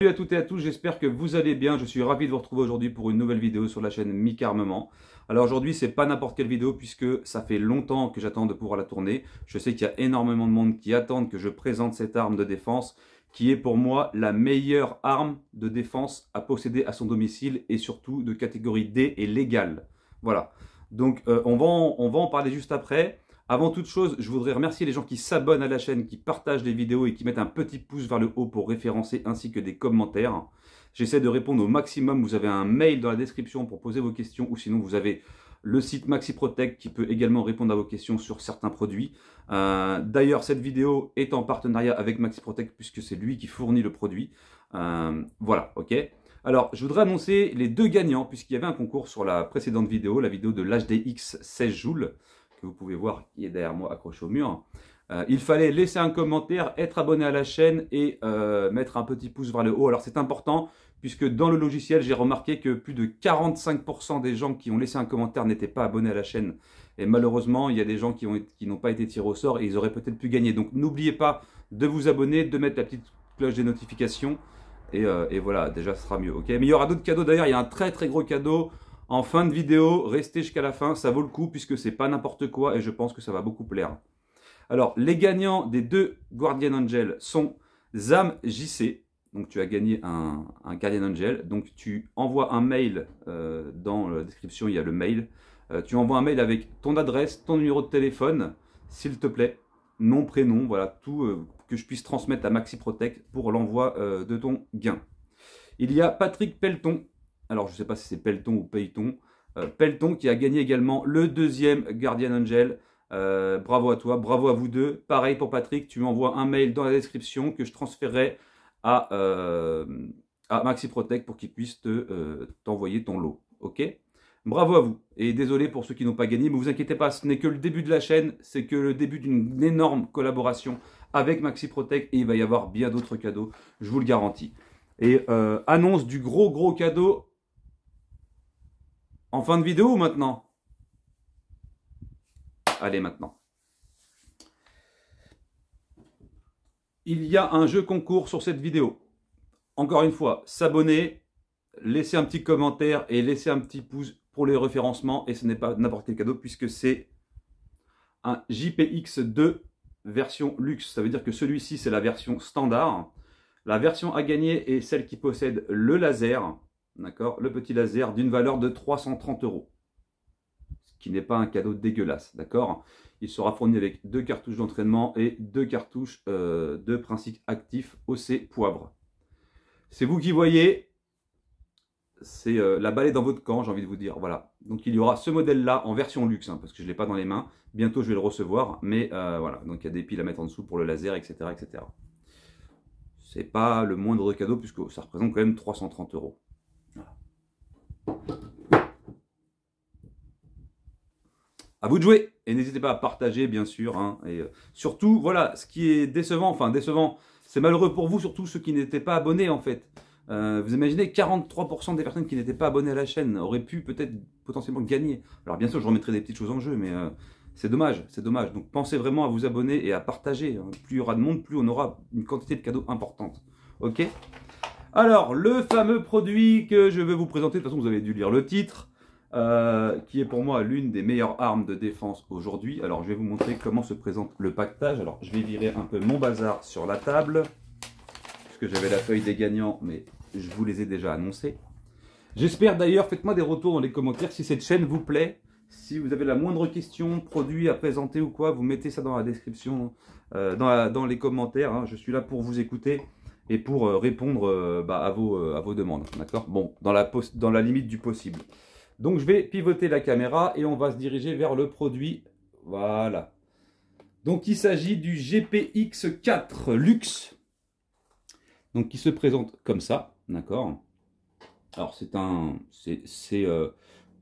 Salut à toutes et à tous, j'espère que vous allez bien. Je suis ravi de vous retrouver aujourd'hui pour une nouvelle vidéo sur la chaîne Mika Armement. Alors aujourd'hui, c'est pas n'importe quelle vidéo puisque ça fait longtemps que j'attends de pouvoir la tourner. Je sais qu'il y a énormément de monde qui attendent que je présente cette arme de défense qui est pour moi la meilleure arme de défense à posséder à son domicile et surtout de catégorie D et légale. Voilà. Donc on va en parler juste après. Avant toute chose, je voudrais remercier les gens qui s'abonnent à la chaîne, qui partagent les vidéos et qui mettent un petit pouce vers le haut pour référencer ainsi que des commentaires. J'essaie de répondre au maximum. Vous avez un mail dans la description pour poser vos questions ou sinon vous avez le site MaxiProtect qui peut également répondre à vos questions sur certains produits. D'ailleurs, cette vidéo est en partenariat avec MaxiProtect puisque c'est lui qui fournit le produit. Voilà, ok. Alors, je voudrais annoncer les deux gagnants puisqu'il y avait un concours sur la précédente vidéo, la vidéo de l'HDX 16 joules. Que vous pouvez voir qui est derrière moi accroché au mur. Il fallait laisser un commentaire, être abonné à la chaîne et mettre un petit pouce vers le haut. Alors c'est important puisque dans le logiciel, j'ai remarqué que plus de 45% des gens qui ont laissé un commentaire n'étaient pas abonnés à la chaîne. Et malheureusement, il y a des gens qui n'ont pas été tirés au sort et ils auraient peut-être pu gagner. Donc n'oubliez pas de vous abonner, de mettre la petite cloche des notifications. Et voilà, déjà ce sera mieux. Ok, mais il y aura d'autres cadeaux. D'ailleurs, il y a un très gros cadeau. En fin de vidéo, restez jusqu'à la fin, ça vaut le coup puisque c'est pas n'importe quoi et je pense que ça va beaucoup plaire. Alors, les gagnants des deux Guardian Angel sont Zam JC. Donc, tu as gagné un Guardian Angel. Donc, tu envoies un mail, dans la description, il y a le mail. Tu envoies un mail avec ton adresse, ton numéro de téléphone, s'il te plaît. Nom, prénom, voilà, tout que je puisse transmettre à MaxiProtect pour l'envoi de ton gain. Il y a Patrick Pelton. Alors, je ne sais pas si c'est Pelton ou Peyton. Pelton qui a gagné également le deuxième Guardian Angel. Bravo à toi, bravo à vous deux. Pareil pour Patrick, tu m'envoies un mail dans la description que je transférerai à MaxiProtect pour qu'il puisse t'envoyer ton lot. Ok? Bravo à vous. Et désolé pour ceux qui n'ont pas gagné, mais vous inquiétez pas, ce n'est que le début de la chaîne. C'est que le début d'une énorme collaboration avec MaxiProtect et il va y avoir bien d'autres cadeaux, je vous le garantis. Et annonce du gros cadeau en fin de vidéo ou maintenant? Allez, maintenant. Il y a un jeu concours sur cette vidéo. Encore une fois, s'abonner, laisser un petit commentaire et laisser un petit pouce pour les référencements. Et ce n'est pas n'importe quel cadeau puisque c'est un JPX2 version luxe. Ça veut dire que celui-ci, c'est la version standard. La version à gagner est celle qui possède le laser. D'accord, le petit laser d'une valeur de 330 €. Ce qui n'est pas un cadeau dégueulasse, d'accord. Il sera fourni avec 2 cartouches d'entraînement et 2 cartouches de principe actif OC poivre. C'est vous qui voyez, c'est la balle est dans votre camp, j'ai envie de vous dire, voilà. Donc il y aura ce modèle-là en version luxe, hein, parce que je ne l'ai pas dans les mains. Bientôt je vais le recevoir, mais voilà. Donc il y a des piles à mettre en dessous pour le laser, etc. etc. C'est pas le moindre cadeau puisque ça représente quand même 330 €. À vous de jouer et n'hésitez pas à partager bien sûr. Hein, et surtout, voilà, ce qui est décevant, enfin décevant, c'est malheureux pour vous, surtout ceux qui n'étaient pas abonnés en fait. Vous imaginez 43% des personnes qui n'étaient pas abonnées à la chaîne auraient pu peut-être potentiellement gagner. Alors bien sûr, je remettrai des petites choses en jeu, mais c'est dommage, c'est dommage. Donc pensez vraiment à vous abonner et à partager. Hein. Plus il y aura de monde, plus on aura une quantité de cadeaux importante. Ok? Alors, le fameux produit que je vais vous présenter, de toute façon vous avez dû lire le titre, qui est pour moi l'une des meilleures armes de défense aujourd'hui. Alors je vais vous montrer comment se présente le paquetage. Alors je vais virer un peu mon bazar sur la table, puisque j'avais la feuille des gagnants, mais je vous les ai déjà annoncés. J'espère d'ailleurs, faites-moi des retours dans les commentaires si cette chaîne vous plaît. Si vous avez la moindre question, produit à présenter ou quoi, vous mettez ça dans la description, dans les commentaires. Hein. Je suis là pour vous écouter et pour répondre à vos demandes. D'accord? Bon, dans la limite du possible. Donc je vais pivoter la caméra et on va se diriger vers le produit. Voilà. Donc il s'agit du GPX4 Luxe. Donc qui se présente comme ça. D'accord? Alors c'est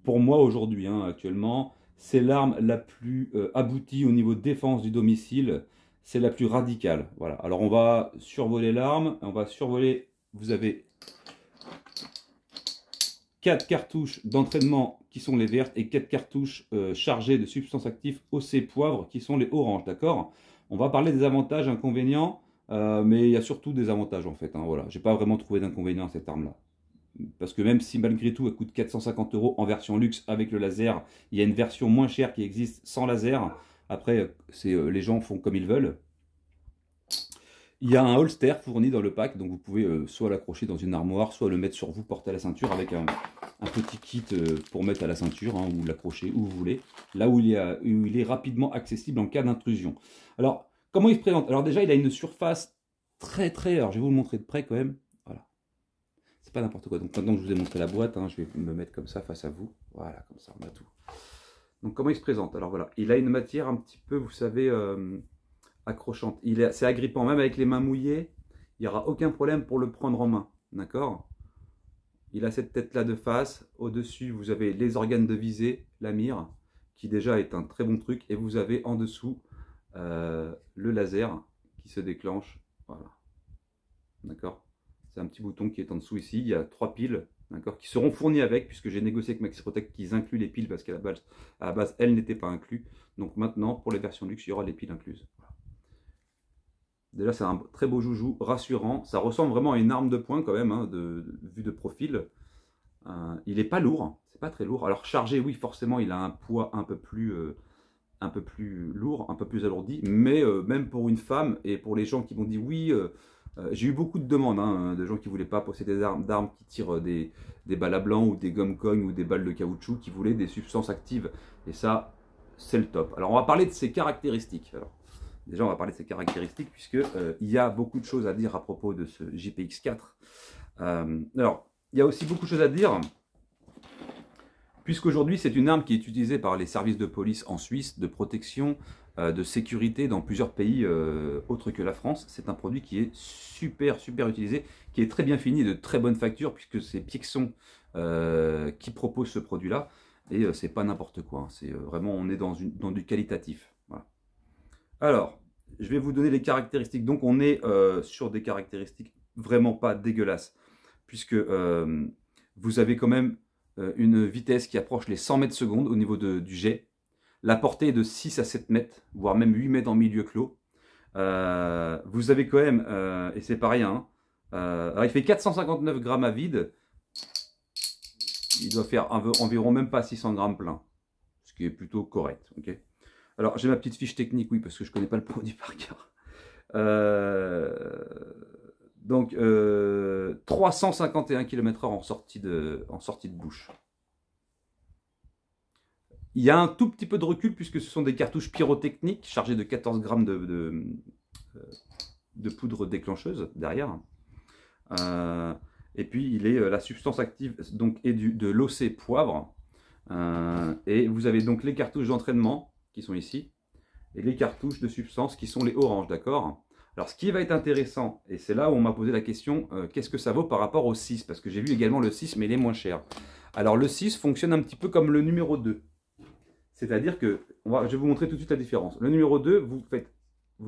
pour moi aujourd'hui, hein, actuellement, c'est l'arme la plus aboutie au niveau de défense du domicile. C'est la plus radicale. Voilà. Alors on va survoler l'arme. On va survoler, vous avez 4 cartouches d'entraînement qui sont les vertes et 4 cartouches chargées de substances actives OC poivre qui sont les oranges, d'accord? On va parler des avantages, inconvénients Mais il y a surtout des avantages en fait. Hein, voilà. J'ai pas vraiment trouvé d'inconvénient à cette arme-là. Parce que même si malgré tout elle coûte 450 € en version luxe avec le laser, il y a une version moins chère qui existe sans laser. Après, les gens font comme ils veulent. Il y a un holster fourni dans le pack, donc vous pouvez soit l'accrocher dans une armoire, soit le mettre sur vous, porter à la ceinture avec un petit kit pour mettre à la ceinture, hein, ou l'accrocher où vous voulez, là où il est rapidement accessible en cas d'intrusion. Alors, comment il se présente? Alors déjà, il a une surface très... Alors, je vais vous le montrer de près quand même. Voilà. C'est pas n'importe quoi. Donc maintenant que je vous ai montré la boîte, hein, je vais me mettre comme ça face à vous. Voilà, comme ça, on a tout. Donc comment il se présente? Alors voilà, il a une matière un petit peu, vous savez... accrochante. C'est agrippant, même avec les mains mouillées, il n'y aura aucun problème pour le prendre en main. D'accord? Il a cette tête-là de face. Au-dessus, vous avez les organes de visée, la mire, qui déjà est un très bon truc. Et vous avez en dessous le laser qui se déclenche. Voilà. D'accord? C'est un petit bouton qui est en dessous ici. Il y a 3 piles, d'accord, qui seront fournies avec, puisque j'ai négocié avec Maxi Protect qu'ils incluent les piles, parce qu'à la base, elles n'étaient pas incluses. Donc maintenant, pour les versions luxe, il y aura les piles incluses. Voilà. Déjà, c'est un très beau joujou, rassurant. Ça ressemble vraiment à une arme de poing quand même, hein, vue de profil. Il n'est pas lourd, c'est pas très lourd. Alors chargé, oui, forcément, il a un poids un peu plus lourd, un peu plus alourdi. Mais même pour une femme et pour les gens qui m'ont dit oui, j'ai eu beaucoup de demandes, hein, de gens qui ne voulaient pas posséder d'armes qui tirent des balles à blanc ou des gomme-cogne ou des balles de caoutchouc, qui voulaient des substances actives. Et ça, c'est le top. Alors, on va parler de ses caractéristiques. Alors, déjà, on va parler de ses caractéristiques, puisque il y a beaucoup de choses à dire à propos de ce JPX4. Alors, il y a aussi beaucoup de choses à dire, puisqu'aujourd'hui, c'est une arme qui est utilisée par les services de police en Suisse, de protection, de sécurité dans plusieurs pays autres que la France. C'est un produit qui est super utilisé, qui est très bien fini, de très bonne facture, puisque c'est Pixon qui propose ce produit-là. Et c'est pas n'importe quoi, hein. C'est vraiment, on est dans du qualitatif. Voilà. Alors, je vais vous donner les caractéristiques. Donc, on est sur des caractéristiques vraiment pas dégueulasses, puisque vous avez quand même une vitesse qui approche les 100 mètres secondes au niveau du jet. La portée est de 6 à 7 mètres, voire même 8 mètres en milieu clos. Vous avez quand même, et c'est pas rien, alors il fait 459 grammes à vide. Il doit faire environ même pas 600 grammes plein, ce qui est plutôt correct. Okay, alors, j'ai ma petite fiche technique, oui, parce que je ne connais pas le produit par cœur. Donc, 351 km/h en sortie de bouche. Il y a un tout petit peu de recul, puisque ce sont des cartouches pyrotechniques chargées de 14 grammes de poudre déclencheuse derrière. Et puis, la substance active donc, est de l'OC poivre. Et vous avez donc les cartouches d'entraînement qui sont ici, et les cartouches de substance qui sont les oranges, d'accord? Alors, ce qui va être intéressant, et c'est là où on m'a posé la question, qu'est-ce que ça vaut par rapport au 6? Parce que j'ai vu également le 6, mais il est moins cher. Alors, le 6 fonctionne un petit peu comme le numéro 2. C'est-à-dire que, je vais vous montrer tout de suite la différence. Le numéro 2, vous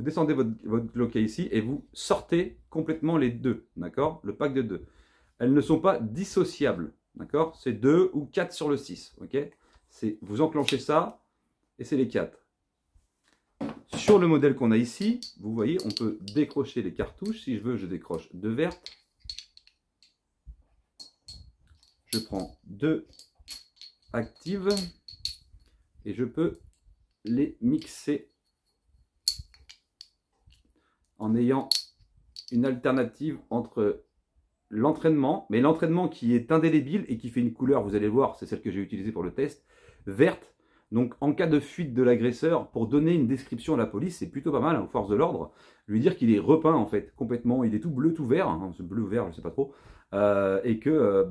descendez votre loquet ici, et vous sortez complètement les deux, d'accord? Le pack de 2. Elles ne sont pas dissociables, d'accord? C'est 2 ou 4 sur le 6, ok? Vous enclenchez ça, et c'est les 4. Sur le modèle qu'on a ici, vous voyez, on peut décrocher les cartouches. Si je veux, je décroche 2 vertes. Je prends 2 actives et je peux les mixer en ayant une alternative entre l'entraînement, mais l'entraînement qui est indélébile et qui fait une couleur, vous allez voir, c'est celle que j'ai utilisée pour le test, verte. Donc, en cas de fuite de l'agresseur, pour donner une description à la police, c'est plutôt pas mal, hein, aux forces de l'ordre, lui dire qu'il est repeint, en fait, complètement. Il est tout bleu, tout vert, hein, ce bleu vert, je ne sais pas trop, et que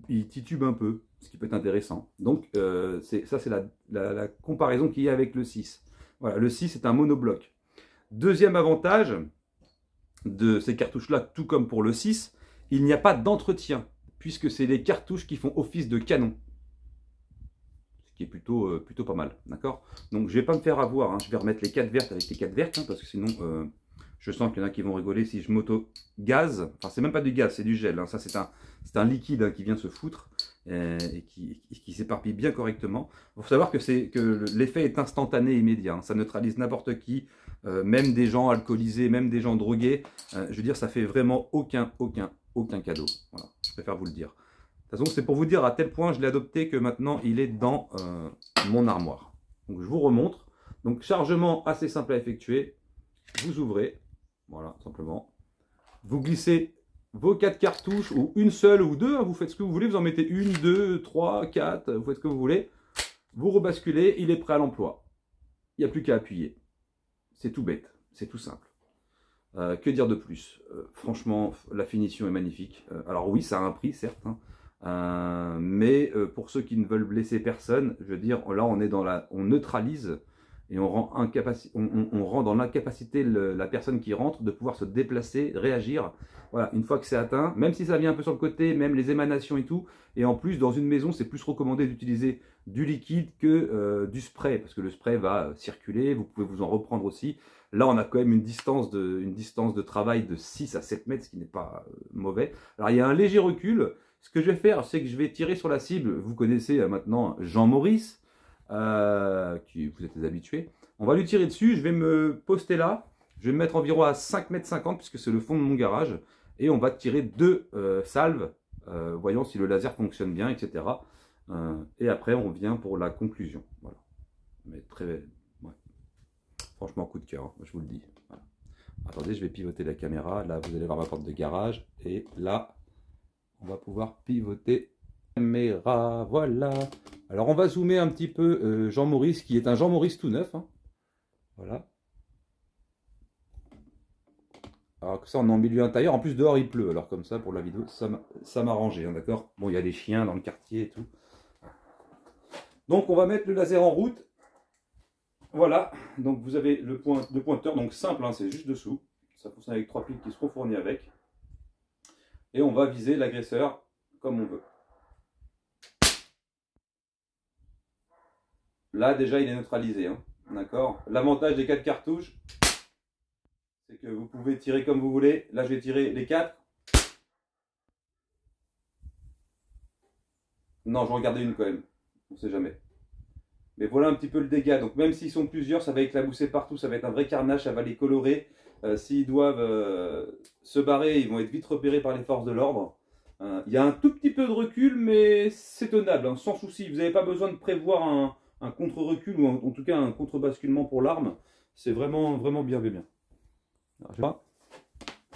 il titube un peu, ce qui peut être intéressant. Donc, ça, c'est la comparaison qu'il y a avec le 6. Voilà, le 6 est un monobloc. Deuxième avantage de ces cartouches-là, tout comme pour le 6, il n'y a pas d'entretien, puisque c'est les cartouches qui font office de canon. Qui est plutôt pas mal, d'accord? Donc je vais pas me faire avoir, hein. Je vais remettre les 4 vertes avec les 4 vertes, hein, parce que sinon je sens qu'il y en a qui vont rigoler si je m'auto-gaz. Enfin, c'est même pas du gaz, c'est du gel, hein. Ça c'est un liquide, hein, qui vient se foutre, et qui s'éparpille bien correctement. Il faut savoir que l'effet est instantané et immédiat, hein. Ça neutralise n'importe qui, même des gens alcoolisés, même des gens drogués. Je veux dire, ça fait vraiment aucun cadeau. Voilà, je préfère vous le dire. De toute façon, c'est pour vous dire à tel point je l'ai adopté que maintenant il est dans mon armoire. Donc je vous remontre. Donc chargement assez simple à effectuer. Vous ouvrez, voilà, simplement. Vous glissez vos 4 cartouches, ou une seule ou deux, hein, vous faites ce que vous voulez, vous en mettez 1, 2, 3, 4, vous faites ce que vous voulez. Vous rebasculez, il est prêt à l'emploi. Il n'y a plus qu'à appuyer. C'est tout bête, c'est tout simple. Que dire de plus? Franchement, la finition est magnifique. Alors oui, ça a un prix, certes, hein, mais pour ceux qui ne veulent blesser personne, je veux dire, là on est dans on neutralise et on rend dans l'incapacité la personne qui rentre de pouvoir se déplacer, réagir. Voilà, une fois que c'est atteint, même si ça vient un peu sur le côté, même les émanations et tout, et en plus dans une maison c'est plus recommandé d'utiliser du liquide que du spray, parce que le spray va circuler, vous pouvez vous en reprendre aussi. Là, on a quand même une distance de travail de 6 à 7 mètres, ce qui n'est pas mauvais. Alors, il y a un léger recul. Ce que je vais faire, c'est que je vais tirer sur la cible. Vous connaissez maintenant Jean Maurice, qui vous êtes les habitués. On va lui tirer dessus. Je vais me poster là. Je vais me mettre environ à 5,50 m, puisque c'est le fond de mon garage. Et on va tirer 2 salves, voyons si le laser fonctionne bien, etc. Et après, on vient pour la conclusion. Voilà. Mais très... Franchement, coup de cœur, hein, je vous le dis. Voilà. Attendez, je vais pivoter la caméra. Là, vous allez voir ma porte de garage. Et là, on va pouvoir pivoter la caméra. Voilà. Alors, on va zoomer un petit peu Jean Maurice, qui est un Jean Maurice tout neuf, hein. Voilà. Alors que ça, on est en milieu intérieur. En plus, dehors, il pleut. Alors, comme ça, pour la vidéo, ça m'a arrangé, hein, d'accord? Bon, il y a des chiens dans le quartier et tout. Donc, on va mettre le laser en route. Voilà, donc vous avez le pointeur, donc simple, hein, c'est juste dessous. Ça fonctionne avec 3 piles qui seront fournies avec. Et on va viser l'agresseur comme on veut. Là, déjà, il est neutralisé, hein, d'accord? L'avantage des 4 cartouches, c'est que vous pouvez tirer comme vous voulez. Là, je vais tirer les 4. Non, je regardais une quand même, on ne sait jamais. Mais voilà un petit peu le dégât. Donc même s'ils sont plusieurs, ça va éclabousser partout, ça va être un vrai carnage, ça va les colorer. S'ils doivent se barrer, ils vont être vite repérés par les forces de l'ordre. Il y a un tout petit peu de recul, mais c'est tenable, hein, sans souci. Vous n'avez pas besoin de prévoir un contre-recul, ou en tout cas un contre-basculement pour l'arme. C'est vraiment bien. Alors,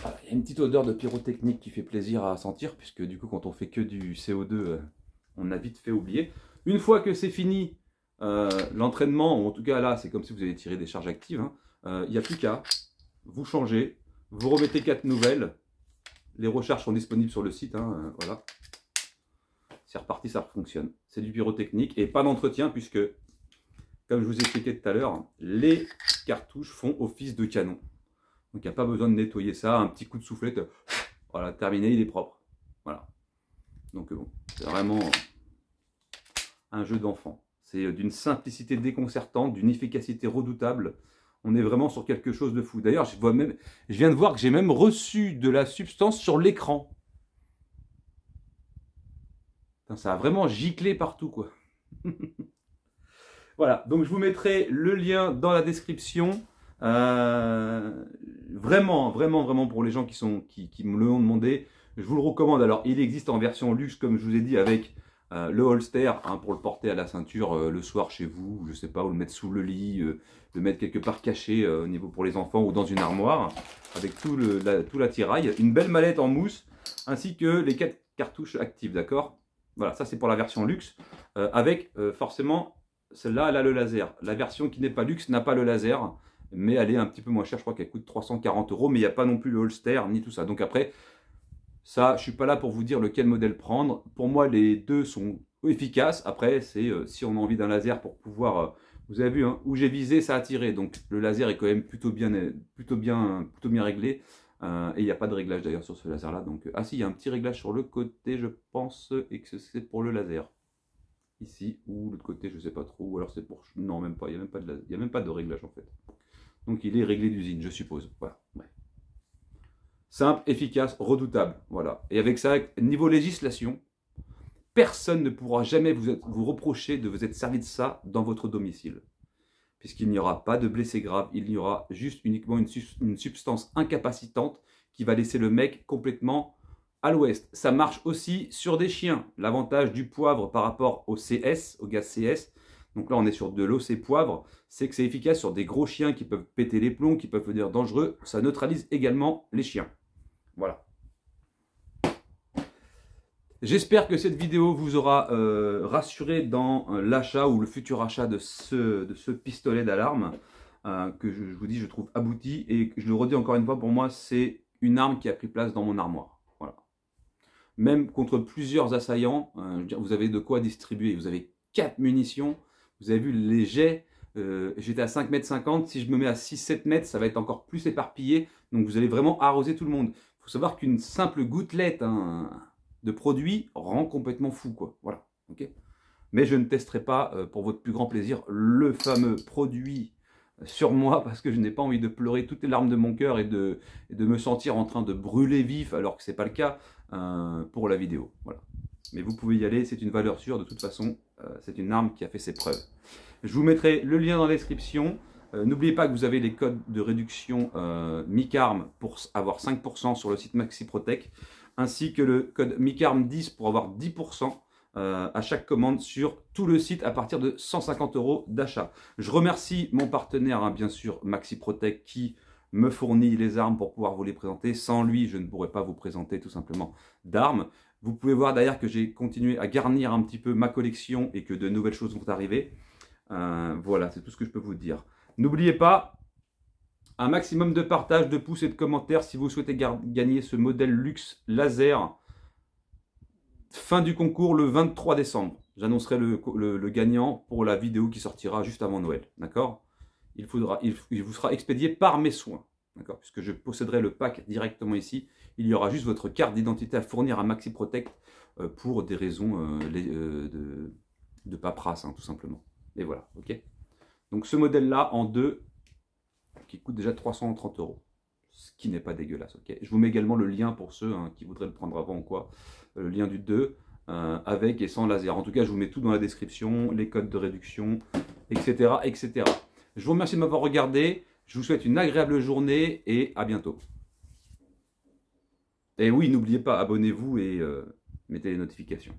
voilà, il y a une petite odeur de pyrotechnique qui fait plaisir à sentir, puisque du coup quand on fait que du CO2, on a vite fait oublier. Une fois que c'est fini, l'entraînement, ou en tout cas là, c'est comme si vous avez tiré des charges actives, hein. Il n'y a plus qu'à, vous changez, vous remettez 4 nouvelles, les recharges sont disponibles sur le site, hein, voilà. C'est reparti, ça fonctionne. C'est du pyrotechnique et pas d'entretien puisque, comme je vous ai expliqué tout à l'heure, les cartouches font office de canon. Donc il n'y a pas besoin de nettoyer ça, un petit coup de soufflette, voilà, terminé, il est propre. Voilà. Donc bon, c'est vraiment un jeu d'enfant. C'est d'une simplicité déconcertante, d'une efficacité redoutable. On est vraiment sur quelque chose de fou. D'ailleurs, je viens de voir que j'ai même reçu de la substance sur l'écran. Ça a vraiment giclé partout, quoi. Voilà, donc je vous mettrai le lien dans la description. Vraiment pour les gens qui me le ont demandé, je vous le recommande. Alors, il existe en version luxe, comme je vous ai dit, avec le holster, hein, pour le porter à la ceinture le soir chez vous, je sais pas, ou le mettre sous le lit, le mettre quelque part caché au niveau pour les enfants ou dans une armoire, avec tout l'attirail, une belle mallette en mousse, ainsi que les 4 cartouches actives, d'accord? Voilà, ça c'est pour la version luxe, avec forcément, celle-là, elle a le laser. La version qui n'est pas luxe n'a pas le laser, mais elle est un petit peu moins chère, je crois qu'elle coûte 340 €, mais il n'y a pas non plus le holster, ni tout ça. Donc après, ça, je ne suis pas là pour vous dire lequel modèle prendre. Pour moi, les deux sont efficaces. Après, c'est si on a envie d'un laser pour pouvoir... vous avez vu, hein, où j'ai visé, ça a tiré. Donc le laser est quand même plutôt bien réglé. Et il n'y a pas de réglage d'ailleurs sur ce laser-là. Donc, ah si, il y a un petit réglage sur le côté, je pense, et que c'est pour le laser. Ici, ou l'autre côté, je ne sais pas trop. Ou alors c'est pour... Non, même pas. Il n'y a même pas de réglage en fait. Donc il est réglé d'usine, je suppose. Voilà. Ouais. Simple, efficace, redoutable. Voilà. Et avec ça, niveau législation, personne ne pourra jamais vous reprocher de vous être servi de ça dans votre domicile. Puisqu'il n'y aura pas de blessés graves, il y aura juste uniquement une substance incapacitante qui va laisser le mec complètement à l'ouest. Ça marche aussi sur des chiens. L'avantage du poivre par rapport au CS, au gaz CS, donc là on est sur de l'OC poivre, c'est que c'est efficace sur des gros chiens qui peuvent péter les plombs, qui peuvent devenir dangereux. Ça neutralise également les chiens. Voilà. J'espère que cette vidéo vous aura rassuré dans l'achat ou le futur achat de ce pistolet d'alarme que je vous dis, je trouve abouti. Et je le redis encore une fois, pour moi, c'est une arme qui a pris place dans mon armoire. Voilà. Même contre plusieurs assaillants, vous avez de quoi distribuer. Vous avez 4 munitions. Vous avez vu les jets. J'étais à 5,50 m. Si je me mets à 6-7 mètres, ça va être encore plus éparpillé. Donc vous allez vraiment arroser tout le monde. Il faut savoir qu'une simple gouttelette de produit rend complètement fou, quoi. Voilà. Okay, mais je ne testerai pas, pour votre plus grand plaisir, le fameux produit sur moi, parce que je n'ai pas envie de pleurer toutes les larmes de mon cœur et de me sentir en train de brûler vif, alors que ce n'est pas le cas pour la vidéo. Voilà. Mais vous pouvez y aller, c'est une valeur sûre, de toute façon, c'est une arme qui a fait ses preuves. Je vous mettrai le lien dans la description. N'oubliez pas que vous avez les codes de réduction MICARM pour avoir 5% sur le site MaxiProtect, ainsi que le code MICARM10 pour avoir 10% à chaque commande sur tout le site à partir de 150 € d'achat. Je remercie mon partenaire, bien sûr, MaxiProtect, qui me fournit les armes pour pouvoir vous les présenter. Sans lui, je ne pourrais pas vous présenter tout simplement d'armes. Vous pouvez voir d'ailleurs que j'ai continué à garnir un petit peu ma collection et que de nouvelles choses vont arriver. Voilà, c'est tout ce que je peux vous dire. N'oubliez pas, un maximum de partage, de pouces et de commentaires si vous souhaitez gagner ce modèle luxe laser. Fin du concours le 23 décembre. J'annoncerai le gagnant pour la vidéo qui sortira juste avant Noël. D'accord ? Il vous sera expédié par mes soins. D'accord ? Puisque je posséderai le pack directement ici. Il y aura juste votre carte d'identité à fournir à MaxiProtect pour des raisons de paperasse, tout simplement. Et voilà, ok ? Donc ce modèle-là, en deux, qui coûte déjà 330 €. Ce qui n'est pas dégueulasse, ok ? Je vous mets également le lien pour ceux qui voudraient le prendre avant ou quoi. Le lien du 2, avec et sans laser. En tout cas, je vous mets tout dans la description, les codes de réduction, etc., etc. Je vous remercie de m'avoir regardé. Je vous souhaite une agréable journée et à bientôt. Et oui, n'oubliez pas, abonnez-vous et mettez les notifications.